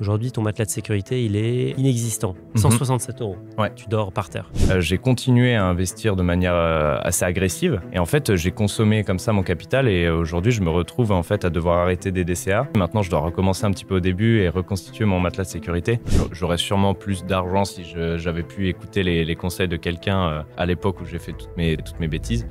Aujourd'hui, ton matelas de sécurité, il est inexistant. 167 €. Ouais. Tu dors par terre. J'ai continué à investir de manière assez agressive. Et en fait, j'ai consommé comme ça mon capital. Et aujourd'hui, je me retrouve en fait à devoir arrêter des DCA. Maintenant, je dois recommencer un petit peu au début et reconstituer mon matelas de sécurité. J'aurais sûrement plus d'argent si j'avais pu écouter les conseils de quelqu'un à l'époque où j'ai fait toutes mes bêtises.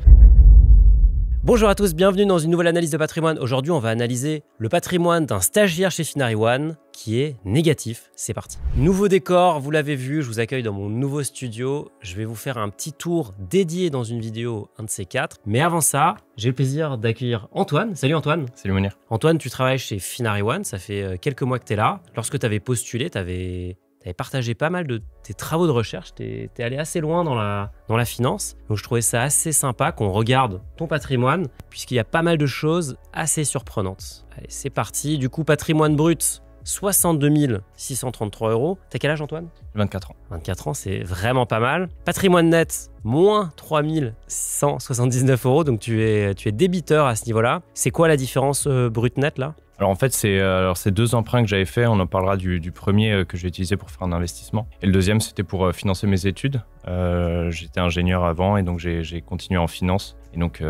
Bonjour à tous, bienvenue dans une nouvelle analyse de patrimoine. Aujourd'hui, on va analyser le patrimoine d'un stagiaire chez Finary One qui est négatif. C'est parti. Nouveau décor, vous l'avez vu, je vous accueille dans mon nouveau studio. Je vais vous faire un petit tour dédié dans une vidéo, un de ces quatre. Mais avant ça, j'ai le plaisir d'accueillir Antoine. Salut Antoine. Salut Mounir. Antoine, tu travailles chez Finary One, ça fait quelques mois que tu es là. Lorsque tu avais postulé, tu avais partagé pas mal de tes travaux de recherche, tu es allé assez loin dans la finance. Donc je trouvais ça assez sympa qu'on regarde ton patrimoine, puisqu'il y a pas mal de choses assez surprenantes. Allez, c'est parti. Du coup, patrimoine brut, 62 633 €. T'as quel âge Antoine ? 24 ans. 24 ans, c'est vraiment pas mal. Patrimoine net, moins 3 179 €. Donc tu es débiteur à ce niveau-là. C'est quoi la différence brut-net là ? Alors en fait, c'est deux emprunts que j'avais fait. On en parlera du premier que j'ai utilisé pour faire un investissement. Et le deuxième, c'était pour financer mes études. J'étais ingénieur avant et donc j'ai continué en finance. Et donc,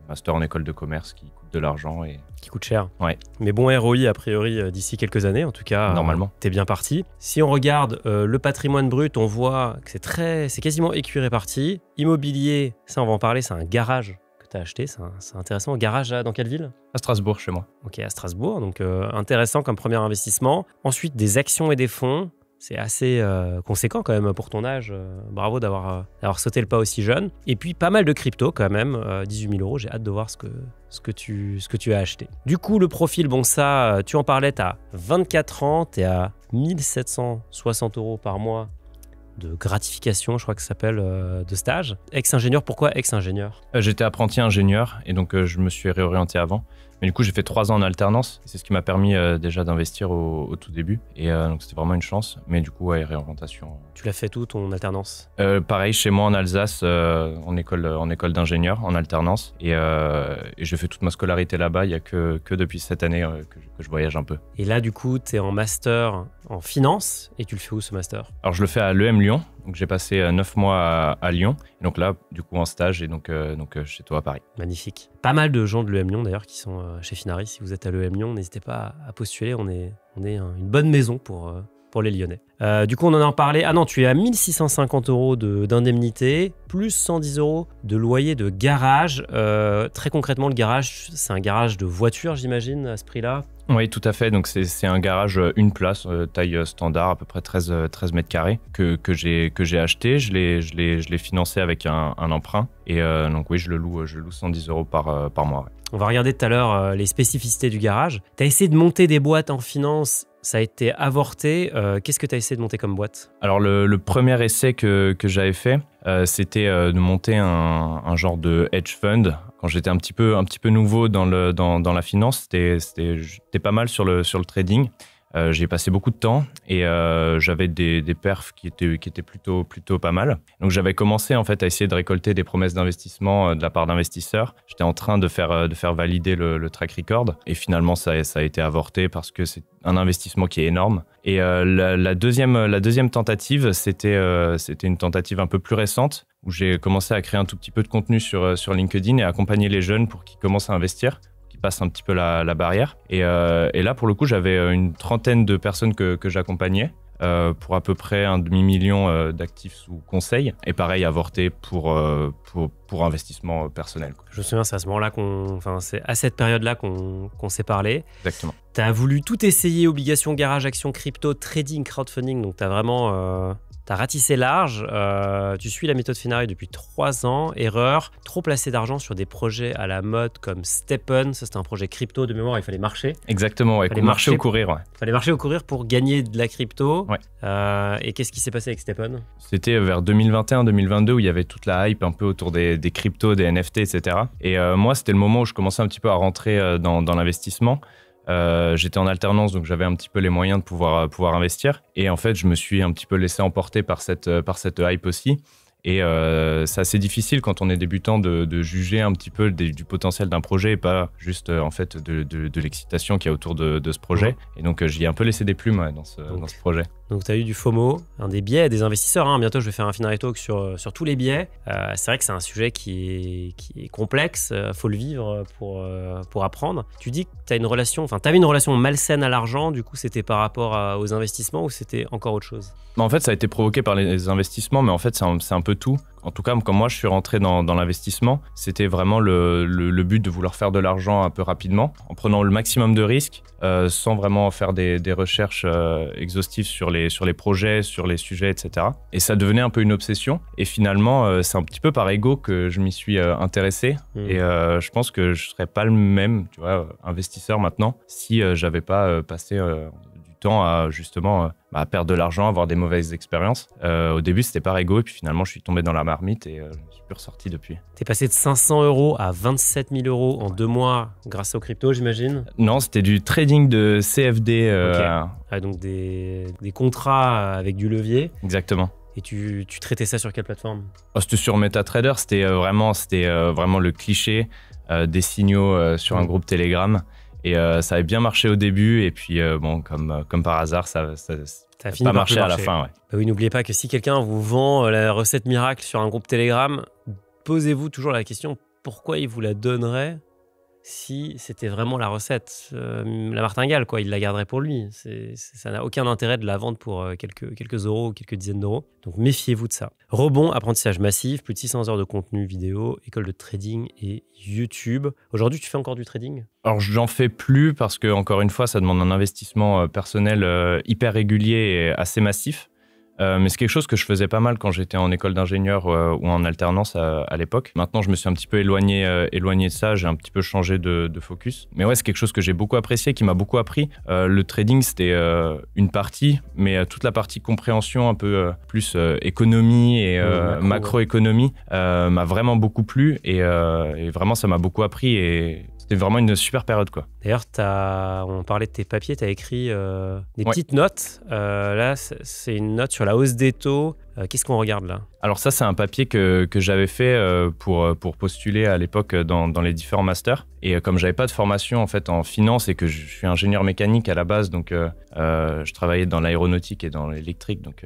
master en école de commerce qui coûte de l'argent. Qui coûte cher. Ouais. Mais bon ROI a priori d'ici quelques années, en tout cas. Normalement. T'es bien parti. Si on regarde le patrimoine brut, on voit que c'est quasiment écu réparti. Immobilier, ça on va en parler, c'est un garage que tu as acheté. C'est intéressant. Garage dans quelle ville ? À Strasbourg, chez moi. Ok, à Strasbourg. Donc intéressant comme premier investissement. Ensuite, des actions et des fonds. C'est assez conséquent quand même pour ton âge. Bravo d'avoir sauté le pas aussi jeune. Et puis pas mal de crypto quand même. 18 000 €. J'ai hâte de voir ce que tu as acheté. Du coup, le profil, bon ça, tu en parlais, tu as 24 ans, tu es à 1 760 € par mois de gratification, je crois que ça s'appelle, de stage. Ex-ingénieur, pourquoi ex-ingénieur ? J'étais apprenti ingénieur et donc je me suis réorienté avant. Mais du coup, j'ai fait 3 ans en alternance. C'est ce qui m'a permis déjà d'investir au tout début. Et donc, c'était vraiment une chance. Mais du coup, ouais, réorientation. Tu l'as fait où, ton alternance ? Pareil, chez moi en Alsace, en école d'ingénieur, en alternance. Et j'ai fait toute ma scolarité là-bas. Il n'y a que depuis cette année que je voyage un peu. Et là, du coup, tu es en master en finance. Et tu le fais où, ce master ? Alors, je le fais à l'EM Lyon. Donc, j'ai passé 9 mois à Lyon. Et donc là, du coup, en stage et donc chez toi à Paris. Magnifique. Pas mal de gens de l'EM Lyon, d'ailleurs, qui sont chez Finary. Si vous êtes à l'EM Lyon, n'hésitez pas à postuler. On est une bonne maison pour les Lyonnais. Du coup, on en a parlé. Ah non, tu es à 1 650 € d'indemnité, plus 110 € de loyer de garage. Très concrètement, le garage, c'est un garage de voiture, j'imagine, à ce prix-là. Oui, tout à fait. Donc, c'est un garage une place, taille standard, à peu près 13 mètres carrés, que j'ai acheté. Je l'ai financé avec un emprunt. Et donc, oui, je le loue 110 € par mois. Ouais. On va regarder tout à l'heure les spécificités du garage. Tu as essayé de monter des boîtes en finance. Ça a été avorté. Qu'est-ce que tu as essayé de monter comme boîte ? Alors, le premier essai que j'avais fait, c'était de monter un genre de hedge fund. Quand j'étais un petit peu nouveau dans la finance, j'étais pas mal sur le trading. J'ai passé beaucoup de temps et j'avais des perfs qui étaient plutôt pas mal. Donc j'avais commencé en fait à essayer de récolter des promesses d'investissement de la part d'investisseurs. J'étais en train de faire valider le track record et finalement ça a été avorté parce que c'est un investissement qui est énorme. Et la deuxième tentative, c'était une tentative un peu plus récente où j'ai commencé à créer un tout petit peu de contenu sur LinkedIn et accompagner les jeunes pour qu'ils commencent à investir, passe un petit peu la barrière. Et là, pour le coup, j'avais une trentaine de personnes que j'accompagnais pour à peu près 500 000 d'actifs sous conseil. Et pareil, avorté pour investissement personnel. Je me souviens, c'est à ce moment-là c'est à cette période-là qu'on s'est parlé. Exactement. Tu as voulu tout essayer, obligations, garage, actions, crypto, trading, crowdfunding. Donc, tu as vraiment... T'as ratissé large, tu suis la méthode Finary depuis 3 ans. Erreur, trop placer d'argent sur des projets à la mode comme Steppen. Ça, c'était un projet crypto de mémoire, il fallait marcher. Exactement, ouais, marcher ou courir. Ouais. Il fallait marcher ou courir pour gagner de la crypto. Ouais. Et qu'est-ce qui s'est passé avec Steppen ? C'était vers 2021-2022 où il y avait toute la hype un peu autour des cryptos, des NFT, etc. Et moi, c'était le moment où je commençais un petit peu à rentrer dans l'investissement. J'étais en alternance, donc j'avais un petit peu les moyens de pouvoir investir. Et en fait, je me suis un petit peu laissé emporter par cette hype aussi. Et c'est assez difficile quand on est débutant de juger un petit peu du potentiel d'un projet et pas juste en fait de l'excitation qu'il y a autour de ce projet. Et donc j'y ai un peu laissé des plumes dans ce projet. Donc tu as eu du FOMO, un des biais des investisseurs. Bientôt je vais faire un Finary Talk sur tous les biais. C'est vrai que c'est un sujet qui est complexe, faut le vivre pour apprendre. Tu dis que tu avais une relation malsaine à l'argent, du coup c'était par rapport aux investissements ou c'était encore autre chose? En fait, ça a été provoqué par les investissements, mais en fait, c'est un peu tout. En tout cas, quand moi, je suis rentré dans l'investissement, c'était vraiment le but de vouloir faire de l'argent un peu rapidement, en prenant le maximum de risques, sans vraiment faire des recherches exhaustives sur les projets, sur les sujets, etc. Et ça devenait un peu une obsession. Et finalement, c'est un petit peu par ego que je m'y suis intéressé. Et je pense que je ne serais pas le même, tu vois, investisseur maintenant, si j'avais pas passé temps à justement à perdre de l'argent, avoir des mauvaises expériences. Au début, c'était par ego, et puis finalement, je suis tombé dans la marmite et je suis plus ressorti depuis. T'es passé de 500 € à 27 000 € en 2 mois grâce aux cryptos, j'imagine? Non, c'était du trading de CFD. Donc des contrats avec du levier. Exactement. Et tu traitais ça sur quelle plateforme? C'était sur MetaTrader, c'était vraiment le cliché des signaux sur un groupe Telegram. Et ça avait bien marché au début, et puis comme par hasard, ça a pas marché à la fin. Ouais. Bah oui, n'oubliez pas que si quelqu'un vous vend la recette miracle sur un groupe Telegram, posez-vous toujours la question pourquoi il vous la donnerait si c'était vraiment la recette. La martingale, quoi, il la garderait pour lui. Ça n'a aucun intérêt de la vendre pour quelques euros ou quelques dizaines d'euros. Donc méfiez-vous de ça. Rebond, apprentissage massif, plus de 600 heures de contenu vidéo, école de trading et YouTube. Aujourd'hui, tu fais encore du trading? Alors, j'en fais plus parce que, encore une fois, ça demande un investissement personnel hyper régulier et assez massif. Mais c'est quelque chose que je faisais pas mal quand j'étais en école d'ingénieur ou en alternance à l'époque. Maintenant, je me suis un petit peu éloigné de ça, j'ai un petit peu changé de focus. Mais ouais, c'est quelque chose que j'ai beaucoup apprécié, qui m'a beaucoup appris. Le trading, c'était une partie, mais toute la partie compréhension un peu plus économie et macroéconomie m'a vraiment beaucoup plu et vraiment, ça m'a beaucoup appris et c'était vraiment une super période, quoi. D'ailleurs, on parlait de tes papiers, tu as écrit des petites notes. Là, c'est une note sur la hausse des taux. Qu'est-ce qu'on regarde là? Alors ça, c'est un papier que j'avais fait pour postuler à l'époque dans les différents masters. Et comme j'avais pas de formation en fait en finance et que je suis ingénieur mécanique à la base, donc je travaillais dans l'aéronautique et dans l'électrique, donc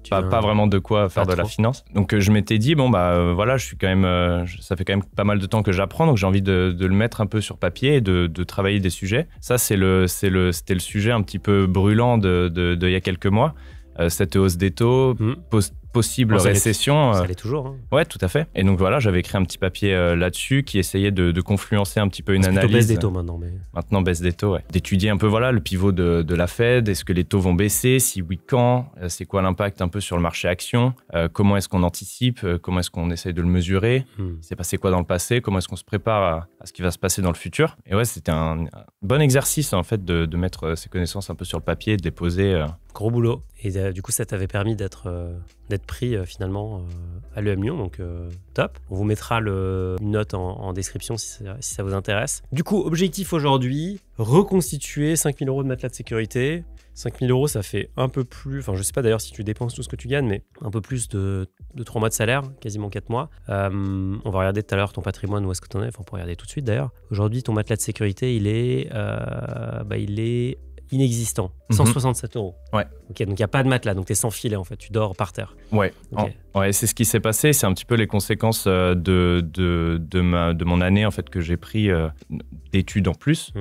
pas vraiment de quoi faire de la finance. Donc je m'étais dit voilà, je suis quand même, ça fait quand même pas mal de temps que j'apprends, donc j'ai envie de le mettre un peu sur papier et de travailler des sujets. Ça, c'était le sujet un petit peu brûlant de il y a quelques mois. Cette hausse des taux, possible récession. Ça l'est toujours. Hein. Ouais, tout à fait. Et donc voilà, j'avais écrit un petit papier là-dessus qui essayait de confluencer un petit peu une analyse. Baisse des taux maintenant. Maintenant, baisse des taux, ouais. D'étudier un peu le pivot de la Fed. Est-ce que les taux vont baisser? Si oui, quand? C'est quoi l'impact un peu sur le marché action? Comment est-ce qu'on anticipe? Comment est-ce qu'on essaye de le mesurer? C'est passé quoi dans le passé? Comment est-ce qu'on se prépare à ce qui va se passer dans le futur? Et ouais, c'était un bon exercice en fait de mettre ces connaissances un peu sur le papier et de les poser. Gros boulot. Et du coup, ça t'avait permis d'être pris finalement à l'EM Lyon, donc top. On vous mettra une note en description si ça vous intéresse. Du coup, objectif aujourd'hui, reconstituer 5 000 € de matelas de sécurité. 5 000 €, ça fait un peu plus, enfin je sais pas d'ailleurs si tu dépenses tout ce que tu gagnes, mais un peu plus de 3 mois de salaire, quasiment 4 mois. On va regarder tout à l'heure ton patrimoine, où est-ce que tu en es, enfin on peut regarder tout de suite d'ailleurs. Aujourd'hui, ton matelas de sécurité, il est inexistant, 167 €. Ouais. Ok, donc il n'y a pas de matelas, donc tu es sans filet en fait, tu dors par terre. Ouais, okay. Ouais, c'est ce qui s'est passé, c'est un petit peu les conséquences de mon année en fait que j'ai pris d'études en plus.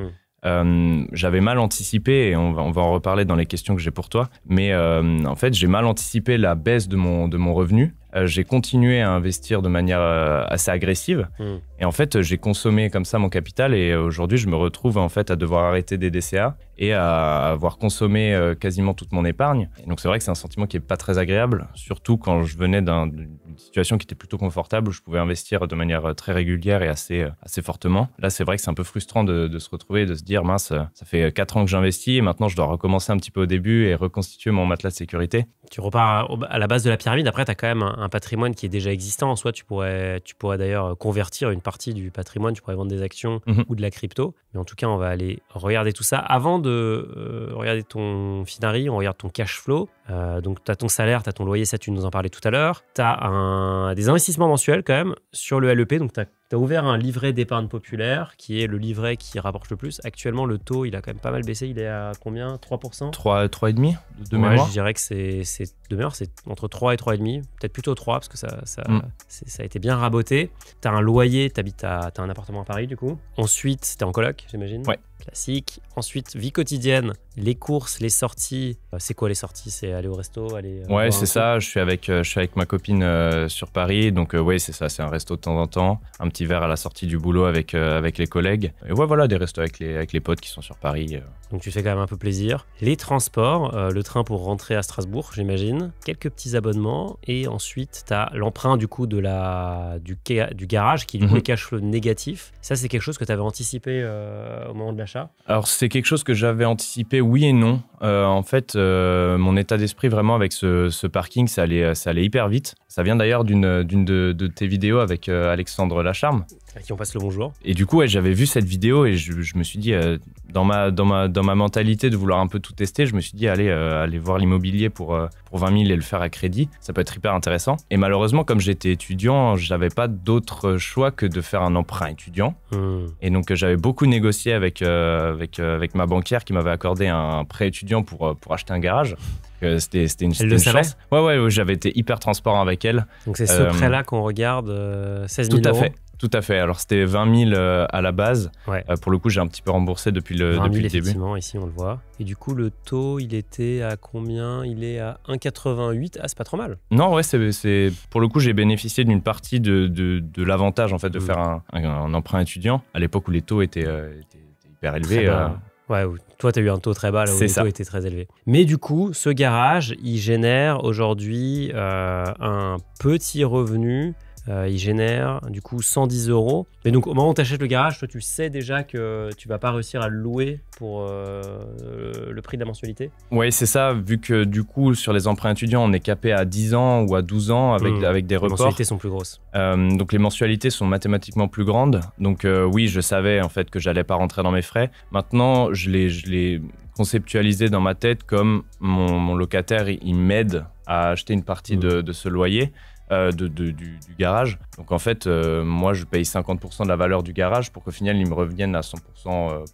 J'avais mal anticipé, et on va en reparler dans les questions que j'ai pour toi, mais en fait j'ai mal anticipé la baisse de mon revenu. J'ai continué à investir de manière assez agressive et en fait j'ai consommé comme ça mon capital, et aujourd'hui je me retrouve en fait à devoir arrêter des DCA et à avoir consommé quasiment toute mon épargne. Et donc c'est vrai que c'est un sentiment qui est pas très agréable, surtout quand je venais d'une situation qui était plutôt confortable où je pouvais investir de manière très régulière et assez fortement. Là c'est vrai que c'est un peu frustrant de se retrouver et de se dire mince, ça fait 4 ans que j'investis et maintenant je dois recommencer un petit peu au début et reconstituer mon matelas de sécurité. Tu repars à la base de la pyramide. Après tu as quand même un patrimoine qui est déjà existant. Soit tu pourrais d'ailleurs convertir une partie du patrimoine, tu pourrais vendre des actions ou de la crypto. Mais en tout cas, on va aller regarder tout ça. Avant de regarder ton Finari, on regarde ton cash flow. Donc, tu as ton salaire, tu as ton loyer, ça, tu nous en parlais tout à l'heure. Tu as des investissements mensuels quand même sur le LEP. Donc, tu as ouvert un livret d'épargne populaire qui est le livret qui rapporte le plus. Actuellement, le taux, il a quand même pas mal baissé. Il est à combien? 3%? 3,5 de mémoire. Je dirais que c'est de mémoire, c'est entre 3 et 3,5. Peut-être plutôt 3 parce que ça a été bien raboté. Tu as un loyer, tu as un appartement à Paris du coup. Ensuite, tu es en coloc, j'imagine. Ouais. Classique. Ensuite, vie quotidienne, les courses, les sorties. C'est quoi les sorties? C'est aller au resto, aller. Ouais, c'est ça. Je suis avec ma copine sur Paris. Donc, ouais, c'est ça. C'est un resto de temps en temps. Un petit verre à la sortie du boulot avec les collègues. Et ouais, voilà, des restos avec les potes qui sont sur Paris. Donc, tu fais quand même un peu plaisir. Les transports, le train pour rentrer à Strasbourg, j'imagine. Quelques petits abonnements. Et ensuite, tu as l'emprunt du coup du garage qui, du coup, est cash flow négatif. Ça, c'est quelque chose que tu avais anticipé au moment de l'achat? Alors, c'est quelque chose que j'avais anticipé, oui et non. En fait, mon état d'esprit vraiment avec ce parking, ça allait hyper vite. Ça vient d'ailleurs d'une de tes vidéos avec Alexandre Lacharme. À qui on passe le bonjour. Et du coup, ouais, j'avais vu cette vidéo et je me suis dit, dans ma mentalité de vouloir un peu tout tester, je me suis dit, aller voir l'immobilier pour 20 000 et le faire à crédit, ça peut être hyper intéressant. Et malheureusement, comme j'étais étudiant, je n'avais pas d'autre choix que de faire un emprunt étudiant. Et donc, j'avais beaucoup négocié avec ma banquière qui m'avait accordé un prêt étudiant pour acheter un garage. C'était une chance. Ouais, j'avais été hyper transparent avec elle. Donc, c'est ce prêt-là qu'on regarde, 16 000 euros. Tout à fait. Alors, c'était 20 000 à la base. Ouais. Pour le coup, j'ai un petit peu remboursé depuis le début. Effectivement, ici, on le voit. Et du coup, le taux, il était à combien? Il est à 1,88. Ah, c'est pas trop mal. Non, ouais, pour le coup, j'ai bénéficié d'une partie de l'avantage en fait, de faire un emprunt étudiant à l'époque où les taux étaient hyper élevés. Ouais, toi, tu as eu un taux très bas là où les taux étaient très élevés. Mais du coup, ce garage, il génère aujourd'hui un petit revenu. Il génère du coup 110 euros. Mais donc, au moment où tu achètes le garage, toi, tu sais déjà que tu vas pas réussir à le louer pour le prix de la mensualité? Oui, c'est ça. Vu que du coup, sur les emprunts étudiants, on est capé à 10 ans ou à 12 ans avec des reports. Les mensualités sont plus grosses. Donc, les mensualités sont mathématiquement plus grandes. Donc, oui, je savais en fait que j'allais pas rentrer dans mes frais. Maintenant, je l'ai conceptualisé dans ma tête comme mon locataire, il m'aide à acheter une partie de ce loyer. Du garage. Donc en fait, moi je paye 50% de la valeur du garage pour qu'au final il me revienne à 100%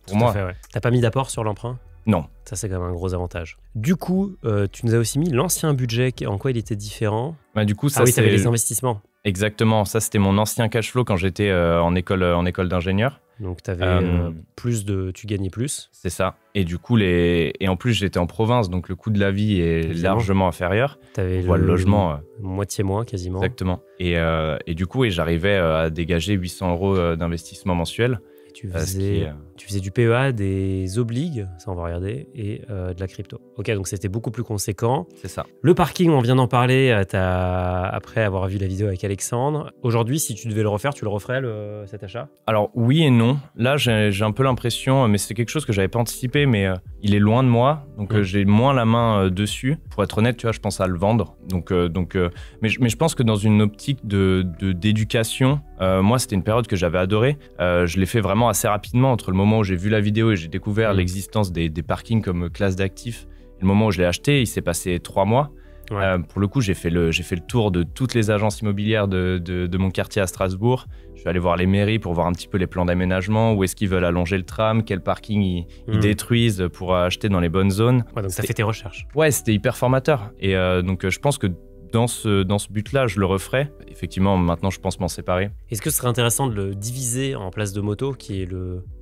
pour moi. Ouais. T'as pas mis d'apport sur l'emprunt? Non. Ça c'est quand même un gros avantage. Du coup, tu nous as aussi mis l'ancien budget, en quoi il était différent? Du coup, ça, t'avais les investissements. Exactement, ça c'était mon ancien cash flow quand j'étais en école d'ingénieur. Donc tu gagnais plus. C'est ça. Et du coup, et en plus j'étais en province, donc le coût de la vie est largement inférieur. T'avais le logement. Moitié moins quasiment. Exactement. Et du coup, j'arrivais à dégager 800 euros d'investissement mensuel. Tu faisais du PEA, des obligues, ça on va regarder, et de la crypto. Ok, donc c'était beaucoup plus conséquent. C'est ça. Le parking, on vient d'en parler après avoir vu la vidéo avec Alexandre. Aujourd'hui, si tu devais le refaire, tu le referais cet achat? Alors oui et non. Là, j'ai un peu l'impression, mais c'est quelque chose que j'avais pas anticipé, mais il est loin de moi, donc j'ai moins la main dessus. Pour être honnête, tu vois, je pense à le vendre. Mais je pense que dans une optique d'éducation, moi, c'était une période que j'avais adorée. Je l'ai fait vraiment assez rapidement entre le moment où j'ai vu la vidéo et j'ai découvert l'existence des parkings comme classe d'actifs. Et le moment où je l'ai acheté, il s'est passé 3 mois. Ouais. Pour le coup, j'ai fait le tour de toutes les agences immobilières de mon quartier à Strasbourg. Je suis allé voir les mairies pour voir un petit peu les plans d'aménagement, où est-ce qu'ils veulent allonger le tram, quel parking ils détruisent pour acheter dans les bonnes zones. Ouais, donc tu as fait tes recherches. Ouais, c'était hyper formateur. Et donc je pense que dans ce but-là, je le referai. Effectivement, maintenant, je pense m'en séparer. Est-ce que ce serait intéressant de le diviser en places de moto, qui est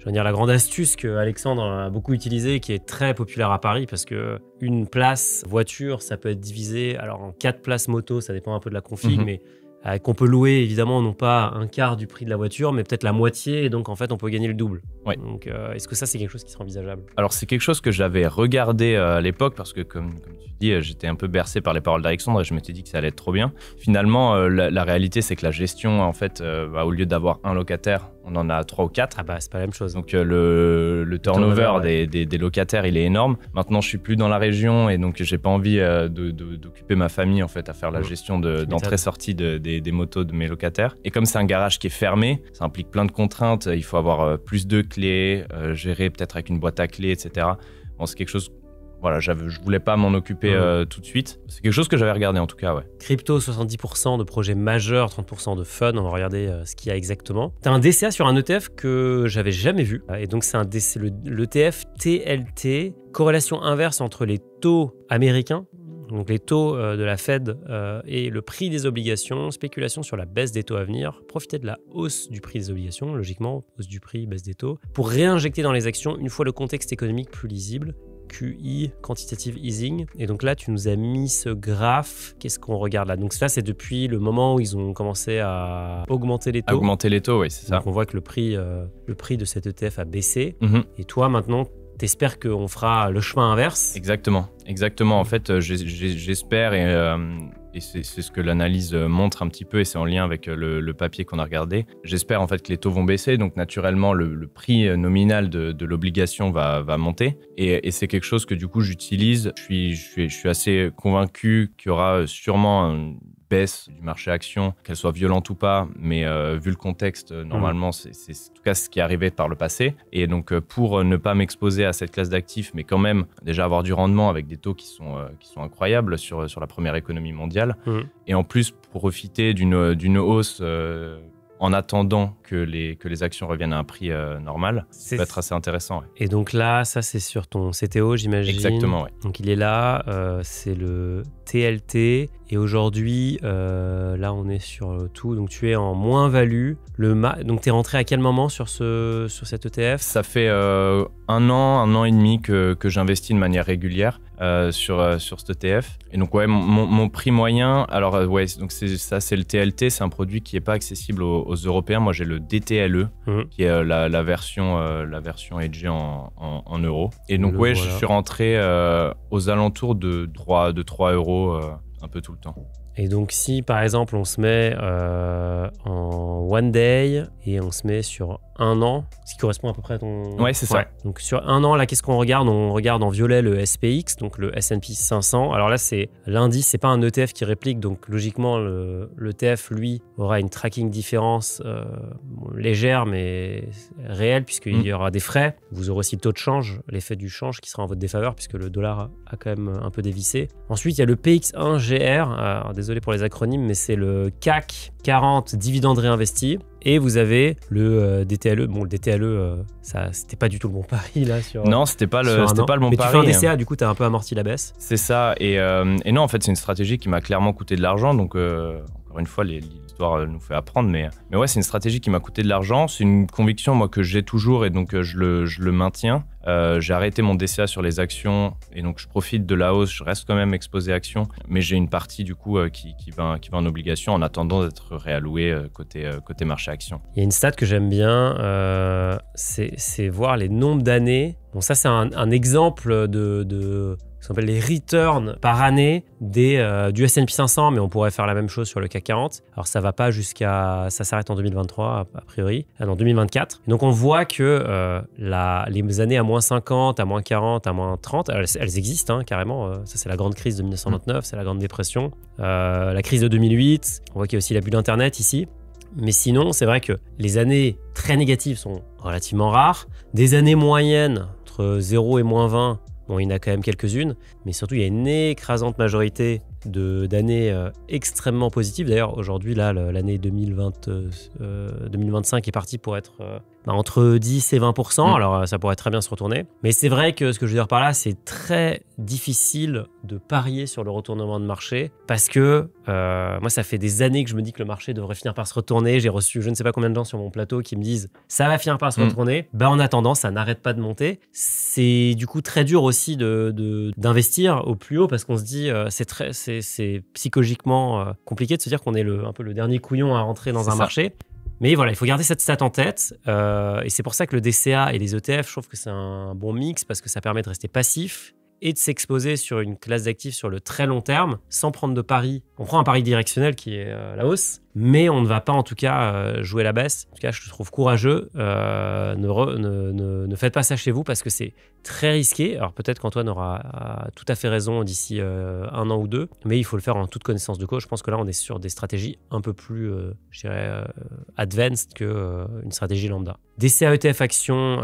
la grande astuce que Alexandre a beaucoup utilisée, qui est très populaire à Paris, parce que une place voiture, ça peut être divisé en 4 places moto, ça dépend un peu de la config, mais qu'on peut louer, évidemment, non pas un quart du prix de la voiture, mais peut-être la moitié, et donc en fait, on peut gagner le double. Ouais. Donc, est-ce que ça, c'est quelque chose qui serait envisageable? Alors, c'est quelque chose que j'avais regardé à l'époque, parce que comme tu j'étais un peu bercé par les paroles d'Alexandre et je m'étais dit que ça allait être trop bien. Finalement, la réalité, c'est que la gestion, en fait, au lieu d'avoir un locataire, on en a 3 ou 4. Ah bah, c'est pas la même chose. Donc le turnover des locataires, il est énorme. Maintenant, je suis plus dans la région et donc j'ai pas envie d'occuper ma famille en fait à faire la gestion d'entrée-sortie des motos de mes locataires. Et comme c'est un garage qui est fermé, ça implique plein de contraintes. Il faut avoir plus de clés, gérer peut-être avec une boîte à clés, etc. Bon, c'est quelque chose. Voilà, je voulais pas m'en occuper tout de suite. C'est quelque chose que j'avais regardé en tout cas, ouais. Crypto, 70% de projets majeurs, 30% de fun. On va regarder ce qu'il y a exactement. Tu as un DCA sur un ETF que j'avais jamais vu. Et donc, c'est l'ETF TLT, corrélation inverse entre les taux américains, donc les taux de la Fed et le prix des obligations, spéculation sur la baisse des taux à venir, profiter de la hausse du prix des obligations, logiquement, hausse du prix, baisse des taux, pour réinjecter dans les actions une fois le contexte économique plus lisible. QI, Quantitative Easing. Et donc là, tu nous as mis ce graphe. Qu'est-ce qu'on regarde là? Donc ça, c'est depuis le moment où ils ont commencé à augmenter les taux. Augmenter les taux, oui, c'est ça. Donc on voit que le prix de cet ETF a baissé. Mm-hmm. Et toi, maintenant, t'espères qu'on fera le chemin inverse? Exactement. En fait, j'espère et c'est ce que l'analyse montre un petit peu et c'est en lien avec le papier qu'on a regardé. J'espère en fait que les taux vont baisser, donc naturellement le prix nominal de l'obligation va monter et c'est quelque chose que du coup j'utilise. Je suis assez convaincu qu'il y aura sûrement une baisse du marché action, qu'elle soit violente ou pas, mais vu le contexte, normalement c'est en tout cas ce qui est arrivé par le passé. Et donc pour ne pas m'exposer à cette classe d'actifs, mais quand même déjà avoir du rendement avec des taux qui sont incroyables sur la première économie mondiale, et en plus profiter d'une hausse en attendant que les actions reviennent à un prix normal, ça peut être assez intéressant. Ouais. Et donc là, ça c'est sur ton CTO, j'imagine. Exactement, oui. Donc il est là, c'est le TLT. Et aujourd'hui, là on est sur tout, donc tu es en moins-value. Donc tu es rentré à quel moment sur cet ETF? Ça fait un an et demi que j'investis de manière régulière sur cet ETF. Et donc ouais, mon prix moyen, alors ouais, donc c'est le TLT, c'est un produit qui n'est pas accessible aux Européens. Moi j'ai le DTLE, qui est la version hedgée en euros. Et donc ouais, voilà. Je suis rentré aux alentours de 3 euros un peu tout le temps. Et donc si par exemple on se met en one day et on se met sur un an, ce qui correspond à peu près à ton... Ouais, c'est ça. Donc sur un an, là, qu'est-ce qu'on regarde? On regarde en violet le SPX, donc le S&P 500. Alors là, c'est l'indice, c'est pas un ETF qui réplique, donc logiquement, l'ETF, lui, aura une tracking différence légère, mais réelle, puisqu'il y aura des frais. Vous aurez aussi le taux de change, l'effet du change qui sera en votre défaveur, puisque le dollar a quand même un peu dévissé. Ensuite, il y a le PX1GR. Alors, désolé pour les acronymes, mais c'est le CAC 40 dividendes réinvestis. Et vous avez le DTLE. Bon, le DTLE, ça, c'était pas du tout le bon pari là. Non, c'était pas le bon mais pari. Mais tu fais un DCA, du coup, tu as un peu amorti la baisse. C'est ça. Et non, en fait, c'est une stratégie qui m'a clairement coûté de l'argent. Donc, encore une fois, l'histoire nous fait apprendre. Mais ouais, c'est une stratégie qui m'a coûté de l'argent. C'est une conviction, moi, que j'ai toujours et donc je le maintiens. J'ai arrêté mon DCA sur les actions et donc je profite de la hausse. Je reste quand même exposé actions, mais j'ai une partie du coup qui va en obligation en attendant d'être réalloué côté marché action. Il y a une stat que j'aime bien, c'est voir les nombres d'années. Bon, ça c'est un exemple de ce qu'on appelle les returns par année du S&P 500, mais on pourrait faire la même chose sur le CAC 40. Alors ça va pas ça s'arrête en 2023 a priori, en 2024. Et donc on voit que les années à moins 50, à moins 40, à moins 30, elles existent carrément. Ça c'est la grande crise de 1929, c'est la grande dépression, la crise de 2008. On voit qu'il y a aussi l'abus d'Internet ici. Mais sinon, c'est vrai que les années très négatives sont relativement rares. Des années moyennes, entre 0 et moins 20, bon, il y en a quand même quelques-unes, mais surtout, il y a une écrasante majorité d'années extrêmement positives. D'ailleurs, aujourd'hui, là, l'année 2025 est partie pour être entre 10 et 20%. Alors, ça pourrait très bien se retourner. Mais c'est vrai que ce que je veux dire par là, c'est très difficile de parier sur le retournement de marché parce que moi, ça fait des années que je me dis que le marché devrait finir par se retourner. J'ai reçu je ne sais pas combien de gens sur mon plateau qui me disent « ça va finir par se retourner ». En attendant, ça n'arrête pas de monter. C'est du coup très dur aussi d'investir au plus haut parce qu'on se dit c'est psychologiquement compliqué de se dire qu'on est un peu le dernier couillon à rentrer dans un marché. Mais voilà, il faut garder cette stat en tête. Et c'est pour ça que le DCA et les ETF, je trouve que c'est un bon mix parce que ça permet de rester passif et de s'exposer sur une classe d'actifs sur le très long terme sans prendre de pari. On prend un pari directionnel qui est la hausse, mais on ne va pas en tout cas jouer la baisse. En tout cas, je te trouve courageux. Ne faites pas ça chez vous parce que c'est très risqué. Alors peut-être qu'Antoine aura tout à fait raison d'ici 1 an ou 2, mais il faut le faire en toute connaissance de cause. Je pense que là, on est sur des stratégies un peu plus, je dirais, advanced qu'une stratégie lambda. DCA ETF actions,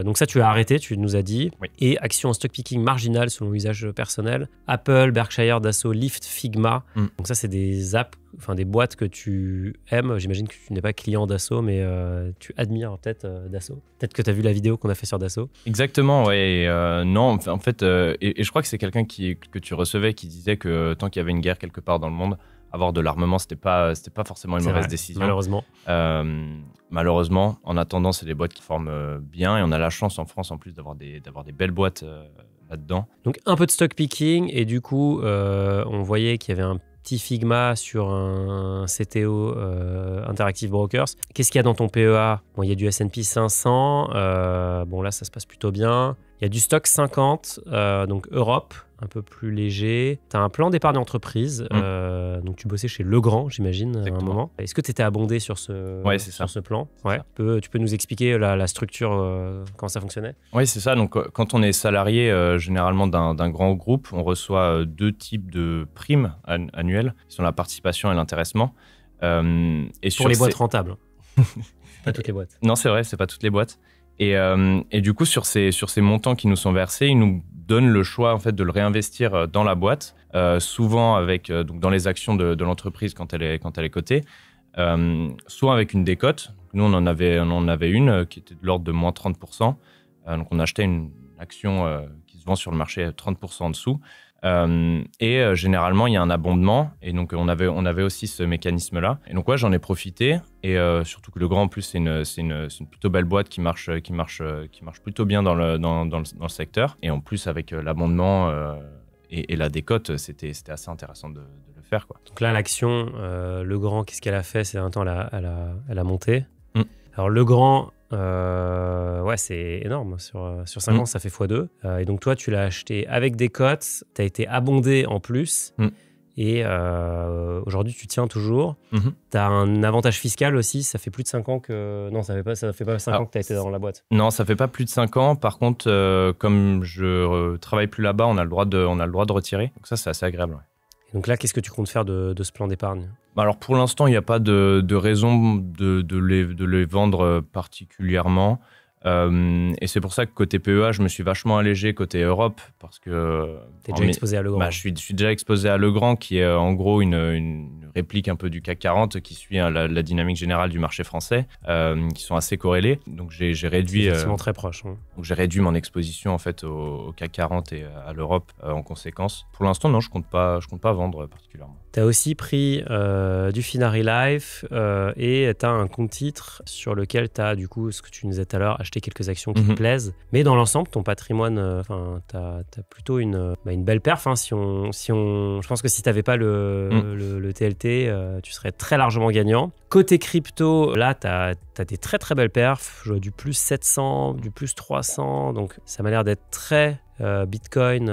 donc ça tu as arrêté, tu nous as dit. Oui. Et actions en stock picking marginal selon usage personnel. Apple, Berkshire, Dassault, Lyft, Figma. Donc ça c'est des apps, enfin des boîtes que tu aimes. J'imagine que tu n'es pas client Dassault, mais tu admires peut-être Dassault. Peut-être que tu as vu la vidéo qu'on a fait sur Dassault. Exactement, ouais. Non, en fait, et je crois que c'est quelqu'un que tu recevais qui disait que tant qu'il y avait une guerre quelque part dans le monde, avoir de l'armement, c'était pas forcément une mauvaise décision. Malheureusement. Malheureusement, en attendant, c'est des boîtes qui forment bien et on a la chance en France en plus d'avoir des belles boîtes là-dedans. Donc un peu de stock picking et du coup, on voyait qu'il y avait un petit Figma sur un CTO Interactive Brokers. Qu'est-ce qu'il y a dans ton PEA? Bon, il y a du S&P 500. Bon, là, ça se passe plutôt bien. Il y a du stock 50, donc Europe, un peu plus léger. Tu as un plan d'épargne entreprise. Donc, tu bossais chez Legrand, j'imagine, à un moment. Est-ce que tu étais abondé sur ce plan? Ouais. Tu peux nous expliquer la structure, comment ça fonctionnait? Oui, c'est ça. Donc, quand on est salarié, généralement d'un grand groupe, on reçoit 2 types de primes annuelles, qui sont la participation et l'intéressement. Et pour les boîtes rentables. Pas toutes les boîtes. Non, c'est vrai, c'est pas toutes les boîtes. Et du coup, sur ces montants qui nous sont versés, ils nous donnent le choix en fait, de le réinvestir dans la boîte, souvent avec, donc dans les actions de l'entreprise quand elle est cotée, soit avec une décote. Nous, on en avait une qui était de l'ordre de moins 30%. Donc, on achetait une action qui se vend sur le marché à 30% en dessous. Généralement, il y a un abondement. Et donc, on avait aussi ce mécanisme-là. Et donc, ouais, j'en ai profité. Et surtout que Legrand, en plus, c'est une plutôt belle boîte qui marche plutôt bien dans le secteur. Et en plus, avec l'abondement et la décote, c'était assez intéressant de le faire, quoi. Donc là, l'action, Legrand, qu'est-ce qu'elle a fait? C'est un temps, elle a monté. Alors, Legrand, ouais, c'est énorme. Sur 5 ans, ça fait x2. Et donc, toi, tu l'as acheté avec des cotes. Tu as été abondé en plus. Et aujourd'hui, tu tiens toujours. Tu as un avantage fiscal aussi. Ça fait plus de 5 ans que... Non, ça fait pas 5 ans que tu as été dans la boîte. Non, ça fait pas plus de 5 ans. Par contre, comme je travaille plus là-bas, on a le droit de retirer. Donc ça, c'est assez agréable. Ouais. Et donc là, qu'est-ce que tu comptes faire de ce plan d'épargne? Alors pour l'instant, il n'y a pas de raison de les vendre particulièrement. Et c'est pour ça que côté PEA, je me suis vachement allégé côté Europe parce que... T'es déjà exposé à Legrand. Je suis déjà exposé à Legrand qui est en gros une réplique un peu du CAC 40 qui suit la dynamique générale du marché français, qui sont assez corrélés. Donc j'ai réduit... C'est effectivement très proche. Donc j'ai réduit mon exposition en fait au CAC 40 et à l'Europe en conséquence. Pour l'instant, non, je compte pas vendre particulièrement. Tu as aussi pris du Finari Life et tu as un compte titre sur lequel tu as, du coup, ce que tu nous disais tout à l'heure, acheté quelques actions qui te plaisent. Mais dans l'ensemble, ton patrimoine, tu as plutôt une belle perf. Hein, je pense que si tu n'avais pas le TLT, tu serais très largement gagnant. Côté crypto, là, tu as des très très belles perfs, du plus 700, du plus 300. Donc, ça m'a l'air d'être très... Bitcoin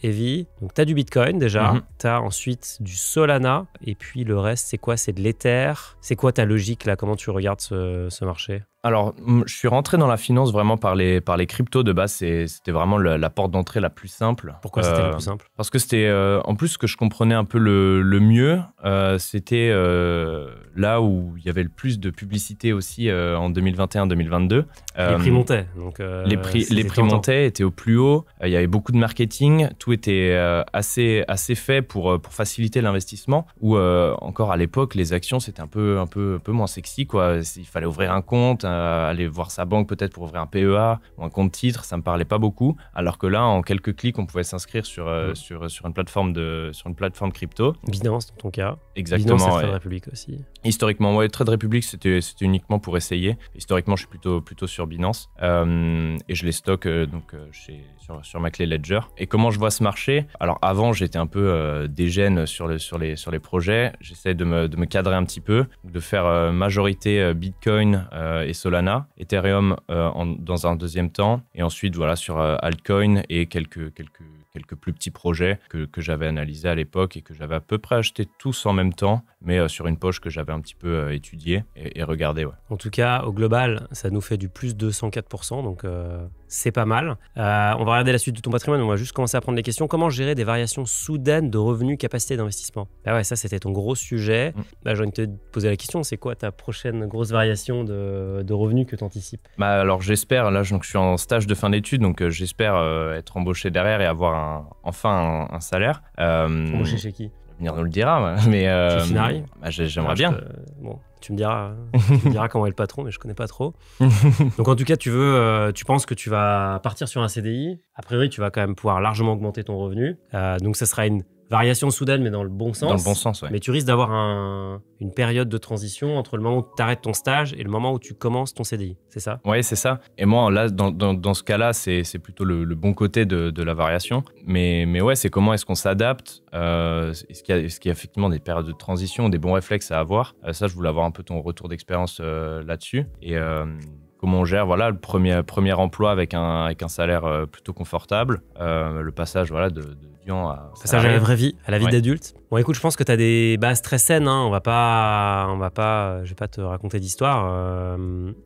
heavy. Donc, tu as du Bitcoin déjà. Tu as ensuite du Solana. Et puis, le reste, c'est quoi? C'est de l'Ether. C'est quoi ta logique là? Comment tu regardes ce marché? Alors, je suis rentré dans la finance vraiment par les cryptos de base. C'était vraiment la porte d'entrée la plus simple. Pourquoi c'était la plus simple? Parce que c'était, en plus, ce que je comprenais un peu le mieux, c'était là où il y avait le plus de publicité aussi en 2021-2022. Les prix montaient. Donc, les prix montaient, étaient au plus haut. Il y avait beaucoup de marketing. Tout était assez fait pour faciliter l'investissement. Ou encore à l'époque, les actions, c'était un peu moins sexy, quoi. Il fallait ouvrir un compte, aller voir sa banque peut-être pour ouvrir un PEA ou un compte titre, ça me parlait pas beaucoup. Alors que là, en quelques clics, on pouvait s'inscrire sur une plateforme crypto. Binance dans ton cas. Exactement. Binance et Trade Republic aussi. Historiquement, ouais, Trade Republic, c'était uniquement pour essayer. Historiquement, je suis plutôt sur Binance et je les stocke sur ma clé Ledger. Et comment je vois ce marché? Alors avant, j'étais un peu dégène sur les projets. J'essaie de me cadrer un petit peu, de faire majorité Bitcoin et Solana, Ethereum dans un deuxième temps, et ensuite voilà sur altcoin et quelques plus petits projets que j'avais analysés à l'époque et que j'avais à peu près achetés tous en même temps, mais sur une poche que j'avais un petit peu étudiée et regardée. Ouais. En tout cas, au global, ça nous fait du plus 204%, donc c'est pas mal. On va regarder la suite de ton patrimoine, on va juste commencer à prendre les questions. Comment gérer des variations soudaines de revenus, capacité d'investissement? Bah ouais, ça c'était ton gros sujet. Bah, j'ai envie de te poser la question, c'est quoi ta prochaine grosse variation de revenus que tu anticipes? Bah alors j'espère, là je suis en stage de fin d'études, donc j'espère être embauché derrière et avoir enfin un salaire. Embauché chez qui? L'avenir nous le dira, mais chez Finari? Bah, j'aimerais bien. Bon, tu me diras comment est le patron, mais je connais pas trop. Donc en tout cas, tu penses que tu vas partir sur un CDI. A priori, tu vas quand même pouvoir largement augmenter ton revenu. Donc ça sera une variation soudaine, mais dans le bon sens. Dans le bon sens, ouais. Mais tu risques d'avoir une période de transition entre le moment où tu arrêtes ton stage et le moment où tu commences ton CDI. C'est ça? Oui, c'est ça. Et moi, là, dans ce cas-là, c'est plutôt le bon côté de la variation. Mais ouais, c'est comment est-ce qu'on s'adapte. Est-ce qu'il y a effectivement des périodes de transition, des bons réflexes à avoir. Ça, je voulais avoir un peu ton retour d'expérience là-dessus. Et comment on gère le premier emploi avec un salaire plutôt confortable. Le passage de passage à la vraie vie, à la vie d'adulte. Bon, écoute, je pense que tu as des bases très saines. Hein. Je vais pas te raconter d'histoire.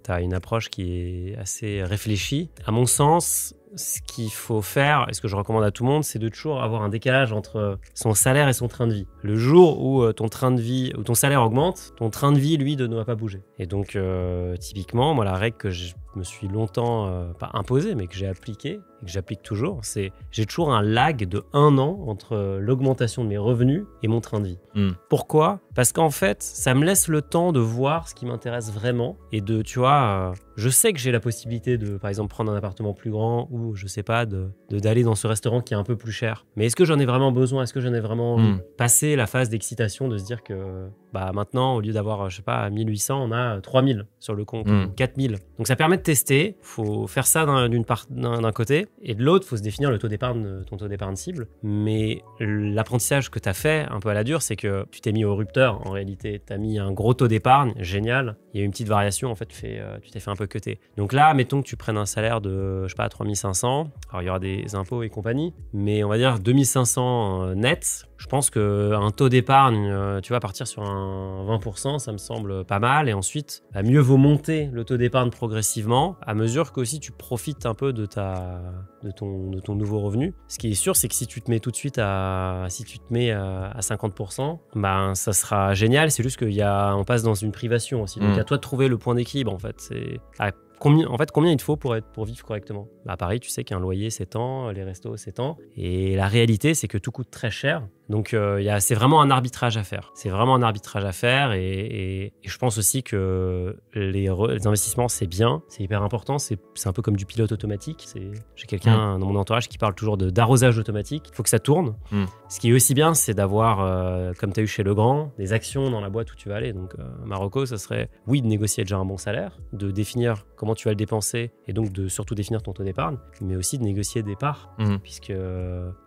Tu as une approche qui est assez réfléchie. À mon sens, ce qu'il faut faire, et ce que je recommande à tout le monde, c'est de toujours avoir un décalage entre son salaire et son train de vie. Le jour où ton salaire augmente, ton train de vie, lui, ne doit pas bouger. Et donc, typiquement, moi, la règle que je me suis longtemps, pas imposée, mais que j'ai appliquée, et que j'applique toujours, c'est j'ai toujours un lag de 1 an entre l'augmentation de mes revenus et mon train de vie. Pourquoi? Parce qu'en fait, ça me laisse le temps de voir ce qui m'intéresse vraiment et de, tu vois, je sais que j'ai la possibilité de, par exemple, prendre un appartement plus grand ou, je sais pas, d'aller dans ce restaurant qui est un peu plus cher. Mais est-ce que j'en ai vraiment besoin? Est-ce que j'en ai vraiment envie? Passer la phase d'excitation de se dire que maintenant, au lieu d'avoir, je sais pas, 1800, on a 3000 sur le compte, 4000. Donc ça permet de tester. Faut faire ça d'un côté. Et de l'autre, faut se définir ton taux d'épargne cible. Mais l'apprentissage que tu as fait un peu à la dure, c'est que tu t'es mis au rupteur en réalité. Tu as mis un gros taux d'épargne, génial. Il y a une petite variation, en fait, tu t'es fait un peu cutter. Donc là, mettons que tu prennes un salaire de, je sais pas, 3500. Alors il y aura des impôts et compagnie. Mais on va dire 2500 net. Je pense qu'un taux d'épargne, tu vas partir sur un 20%, ça me semble pas mal. Et ensuite, mieux vaut monter le taux d'épargne progressivement à mesure qu'aussi tu profites un peu de ton nouveau revenu. Ce qui est sûr, c'est que si tu te mets tout de suite à 50%, ça sera génial. C'est juste qu'on passe dans une privation aussi. Donc à toi de trouver le point d'équilibre en fait. Combien il te faut pour vivre correctement? À Paris, tu sais qu'un loyer, c'est tant, les restos, c'est tant. Et la réalité, c'est que tout coûte très cher. Donc, c'est vraiment un arbitrage à faire. C'est vraiment un arbitrage à faire. Et je pense aussi que les investissements, c'est bien. C'est hyper important. C'est un peu comme du pilote automatique. J'ai quelqu'un dans mon entourage qui parle toujours d'arrosage automatique. Il faut que ça tourne. Ce qui est aussi bien, c'est d'avoir, comme tu as eu chez Legrand, des actions dans la boîte où tu vas aller. Donc, Marocco, ça serait, oui, de négocier déjà un bon salaire, de définir comment tu vas le dépenser et donc de surtout définir ton taux d'épargne, mais aussi de négocier des parts, puisque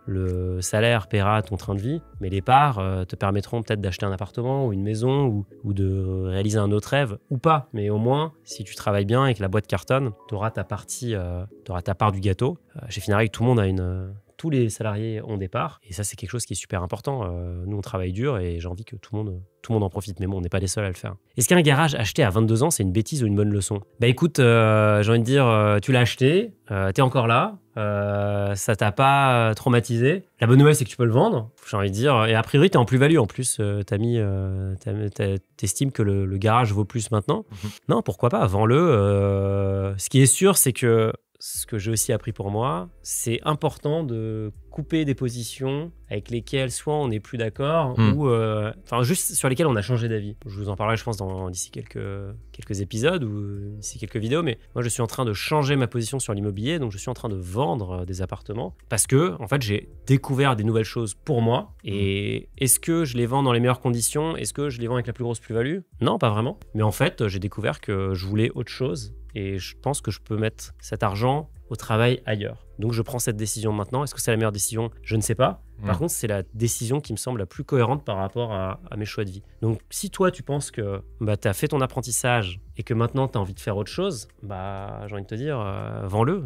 le salaire paiera ton train de vie, mais les parts te permettront peut-être d'acheter un appartement ou une maison ou de réaliser un autre rêve ou pas. Mais au moins, si tu travailles bien et que la boîte cartonne, tu auras ta part du gâteau. Chez Finari, tous les salariés ont des parts et ça, c'est quelque chose qui est super important. Nous, on travaille dur et j'ai envie que tout le monde en profite. Mais bon, on n'est pas les seuls à le faire. Est-ce qu'un garage acheté à 22 ans, c'est une bêtise ou une bonne leçon? Écoute, j'ai envie de dire, tu l'as acheté, t'es encore là, ça t'a pas traumatisé. La bonne nouvelle, c'est que tu peux le vendre, j'ai envie de dire. Et a priori, t'es en plus-value en plus. T'estimes que le garage vaut plus maintenant. Non, pourquoi pas, vends-le. Ce qui est sûr, c'est que ce que j'ai aussi appris pour moi, c'est important de couper des positions avec lesquelles soit on n'est plus d'accord ou juste sur lesquelles on a changé d'avis. Je vous en parlerai, je pense, d'ici quelques épisodes ou d'ici quelques vidéos, mais moi, je suis en train de changer ma position sur l'immobilier, donc je suis en train de vendre des appartements parce que, en fait, j'ai découvert des nouvelles choses pour moi. Et est-ce que je les vends dans les meilleures conditions? Est-ce que je les vends avec la plus grosse plus-value? Non, pas vraiment. Mais en fait, j'ai découvert que je voulais autre chose. Et je pense que je peux mettre cet argent au travail ailleurs. donc je prends cette décision maintenant. Est-ce que c'est la meilleure décision? Je ne sais pas. Par contre, c'est la décision qui me semble la plus cohérente par rapport à mes choix de vie. Donc, si toi, tu penses que tu as fait ton apprentissage et que maintenant, tu as envie de faire autre chose, j'ai envie de te dire, vends-le.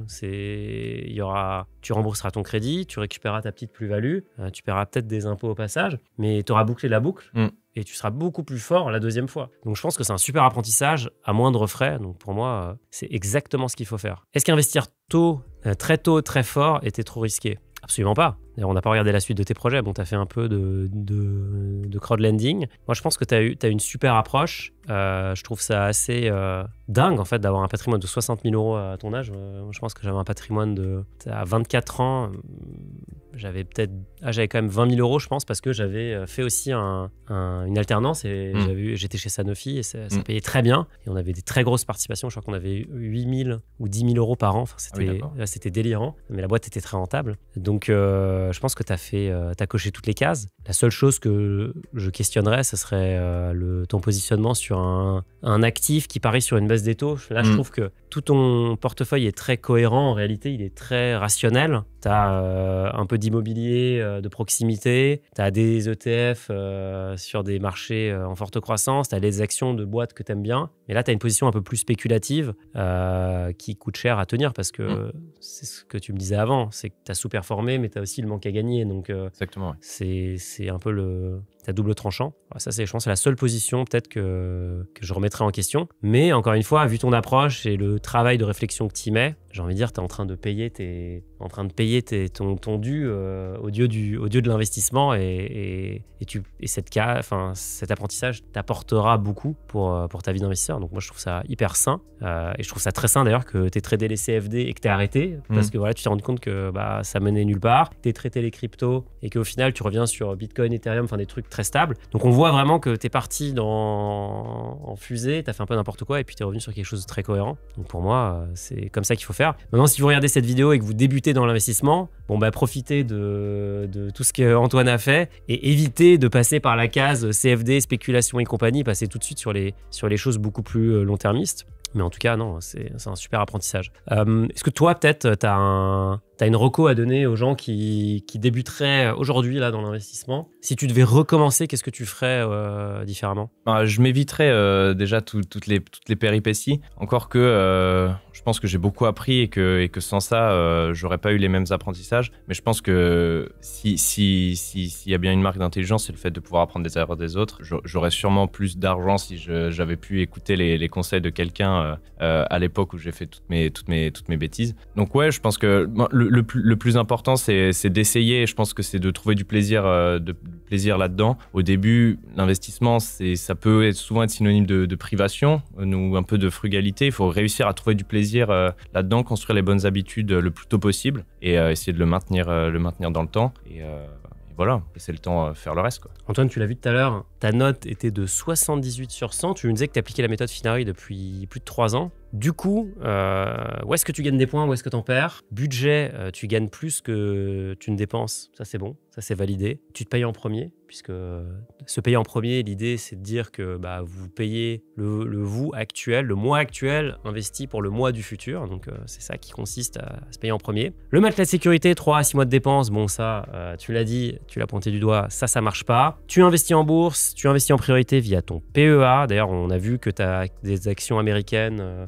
Tu rembourseras ton crédit, tu récupéreras ta petite plus-value, tu paieras peut-être des impôts au passage, mais tu auras bouclé la boucle et tu seras beaucoup plus fort la deuxième fois. Donc, je pense que c'est un super apprentissage à moindre frais. Donc, pour moi, c'est exactement ce qu'il faut faire. Est-ce qu'investir très tôt, très fort, était trop risqué? Absolument pas. D'ailleurs, on n'a pas regardé la suite de tes projets. Bon, tu as fait un peu de crowdlending. Moi, je pense que tu as une super approche. Je trouve ça assez dingue, en fait, d'avoir un patrimoine de 60 000 euros à ton âge. Je pense que j'avais un patrimoine à 24 ans. J'avais quand même 20 000 euros, je pense, parce que j'avais fait aussi une alternance et j'étais chez Sanofi et ça payait très bien. Et on avait des très grosses participations. Je crois qu'on avait 8 000 ou 10 000 euros par an. Enfin, c'était délirant, mais la boîte était très rentable. Donc, je pense que tu as coché toutes les cases. La seule chose que je questionnerais, ce serait ton positionnement sur un actif qui parie sur une baisse des taux. Là, je trouve que tout ton portefeuille est très cohérent. En réalité, il est très rationnel. Tu as un peu d'immobilier de proximité, tu as des ETF sur des marchés en forte croissance, tu as des actions de boîtes que tu aimes bien. Mais là, tu as une position un peu plus spéculative qui coûte cher à tenir parce que c'est ce que tu me disais avant, c'est que tu as sous-performé, mais tu as aussi le manque à gagner. Donc, exactement, c'est un peu ta double tranchant. Ça, je pense, c'est la seule position peut-être que je remettrai en question. Mais encore une fois, vu ton approche et le travail de réflexion que tu y mets, j'ai envie de dire, tu es en train de payer ton dû au dieu de l'investissement et cet apprentissage t'apportera beaucoup pour ta vie d'investisseur. Donc moi, je trouve ça hyper sain et je trouve ça très sain d'ailleurs que tu aies tradé les CFD et que tu aies arrêté parce que voilà, tu t'es rendu compte que ça menait nulle part. Tu as traité les cryptos et qu'au final, tu reviens sur Bitcoin, Ethereum, des trucs très stables. Donc on voit vraiment que tu es parti en fusée, tu as fait un peu n'importe quoi et puis tu es revenu sur quelque chose de très cohérent. Donc pour moi, c'est comme ça qu'il faut faire. Maintenant, si vous regardez cette vidéo et que vous débutez dans l'investissement, profitez de tout ce qu'Antoine a fait et évitez de passer par la case CFD, spéculation et compagnie, passez tout de suite sur les choses beaucoup plus long-termistes. Mais en tout cas, non, c'est un super apprentissage. Est-ce que toi, peut-être, tu as une reco à donner aux gens qui débuteraient aujourd'hui là, dans l'investissement? Si tu devais recommencer, qu'est-ce que tu ferais différemment? Je m'éviterais déjà toutes les péripéties. Encore que je pense que j'ai beaucoup appris et que sans ça, j'aurais pas eu les mêmes apprentissages. Mais je pense que s'il y a bien une marque d'intelligence, c'est le fait de pouvoir apprendre des erreurs des autres. J'aurais sûrement plus d'argent si j'avais pu écouter les conseils de quelqu'un à l'époque où j'ai fait toutes mes bêtises. Donc ouais, je pense que le plus important, c'est d'essayer. Je pense que c'est de trouver du plaisir là-dedans. Au début, l'investissement, ça peut souvent être synonyme de privation ou un peu de frugalité. Il faut réussir à trouver du plaisir là-dedans, construire les bonnes habitudes le plus tôt possible et essayer de le maintenir dans le temps. Et voilà, laisser le temps faire le reste, quoi. Antoine, tu l'as vu tout à l'heure, ta note était de 78 sur 100. Tu me disais que tu appliquais la méthode Finari depuis plus de 3 ans. Du coup, où est-ce que tu gagnes des points, où est-ce que tu en perds? Budget, tu gagnes plus que tu ne dépenses. Ça, c'est bon, ça, c'est validé. Tu te payes en premier, puisque se payer en premier, l'idée, c'est de dire que vous payez le vous actuel, le mois actuel investi pour le mois du futur. Donc, c'est ça qui consiste à se payer en premier. Le matelas de sécurité, 3 à 6 mois de dépenses. Bon, ça, tu l'as dit, tu l'as pointé du doigt, ça marche pas. Tu investis en bourse, tu investis en priorité via ton PEA. D'ailleurs, on a vu que tu as des actions américaines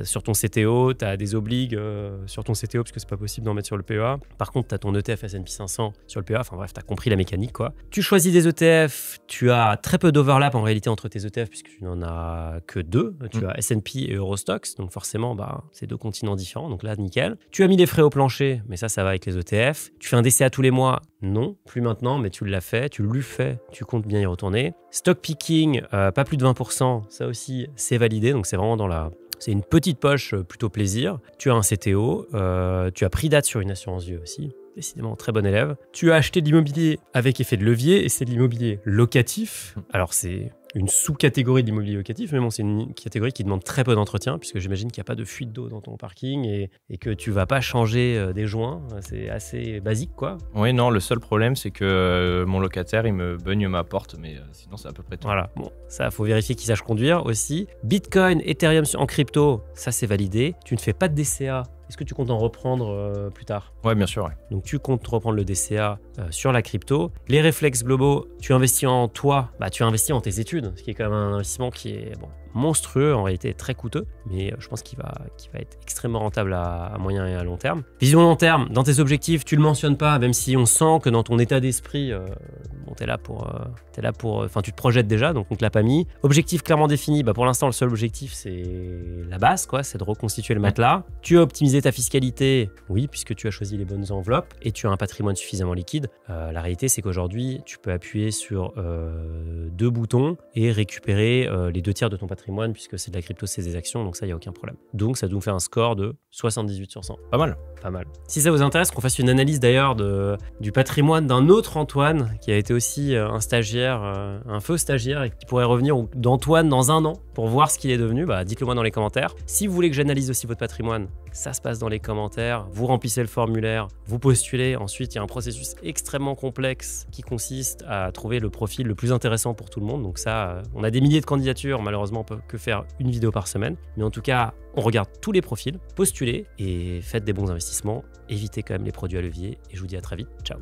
sur ton CTO, tu as des obligues sur ton CTO parce que c'est pas possible d'en mettre sur le PEA. Par contre, tu as ton ETF S&P 500 sur le PEA. Enfin bref, tu as compris la mécanique, quoi. Tu choisis des ETF, tu as très peu d'overlap en réalité entre tes ETF puisque tu n'en as que 2. Tu as S&P et Eurostoxx, donc forcément, c'est 2 continents différents. Donc là, nickel. Tu as mis des frais au plancher, mais ça va avec les ETF. Tu fais un DCA tous les mois? Non, plus maintenant, mais tu l'as fait, tu l'as fait, tu comptes bien y retourner. Stock picking, pas plus de 20%, ça aussi, c'est validé, donc c'est vraiment c'est une petite poche plutôt plaisir. Tu as un CTO, tu as pris date sur une assurance vie aussi. Décidément, très bon élève. Tu as acheté de l'immobilier avec effet de levier et c'est de l'immobilier locatif. Alors, c'est une sous-catégorie de l'immobilier locatif, mais bon, c'est une catégorie qui demande très peu d'entretien puisque j'imagine qu'il n'y a pas de fuite d'eau dans ton parking et que tu ne vas pas changer des joints. C'est assez basique, quoi. Oui, non, le seul problème, c'est que mon locataire, il me bugne ma porte, mais sinon, c'est à peu près tout. Voilà, bon, ça, il faut vérifier qu'il sache conduire aussi. Bitcoin, Ethereum en crypto, ça, c'est validé. Tu ne fais pas de DCA Est-ce que tu comptes en reprendre plus tard? Ouais, bien sûr. Ouais. Donc tu comptes reprendre le DCA sur la crypto. Les réflexes globaux, tu investis en toi, tu investis en tes études, ce qui est quand même un investissement qui est monstrueux, en réalité très coûteux, mais je pense qu'il va être extrêmement rentable à moyen et à long terme. Vision long terme, dans tes objectifs, tu le mentionnes pas, même si on sent que dans ton état d'esprit, tu te projettes déjà, donc on te l'a pas mis. Objectif clairement défini, pour l'instant le seul objectif c'est la base, c'est de reconstituer le matelas. Tu as optimisé ta fiscalité, oui, puisque tu as choisi les bonnes enveloppes et tu as un patrimoine suffisamment liquide. La réalité c'est qu'aujourd'hui, tu peux appuyer sur 2 boutons et récupérer les 2 tiers de ton patrimoine, puisque c'est de la crypto, c'est des actions, donc ça, il n'y a aucun problème. Donc ça nous fait un score de 78 sur 100. Pas mal. Pas mal. Si ça vous intéresse, qu'on fasse une analyse d'ailleurs du patrimoine d'un autre Antoine, qui a été aussi un stagiaire, un feu stagiaire, et qui pourrait revenir d'Antoine dans 1 an pour voir ce qu'il est devenu, dites-le moi dans les commentaires. Si vous voulez que j'analyse aussi votre patrimoine, ça se passe dans les commentaires. Vous remplissez le formulaire, vous postulez. Ensuite, il y a un processus extrêmement complexe qui consiste à trouver le profil le plus intéressant pour tout le monde. Donc ça, on a des milliers de candidatures. Malheureusement, on peut que faire une vidéo par semaine. Mais en tout cas, on regarde tous les profils, postulez et faites des bons investissements. Évitez quand même les produits à levier. Et je vous dis à très vite. Ciao.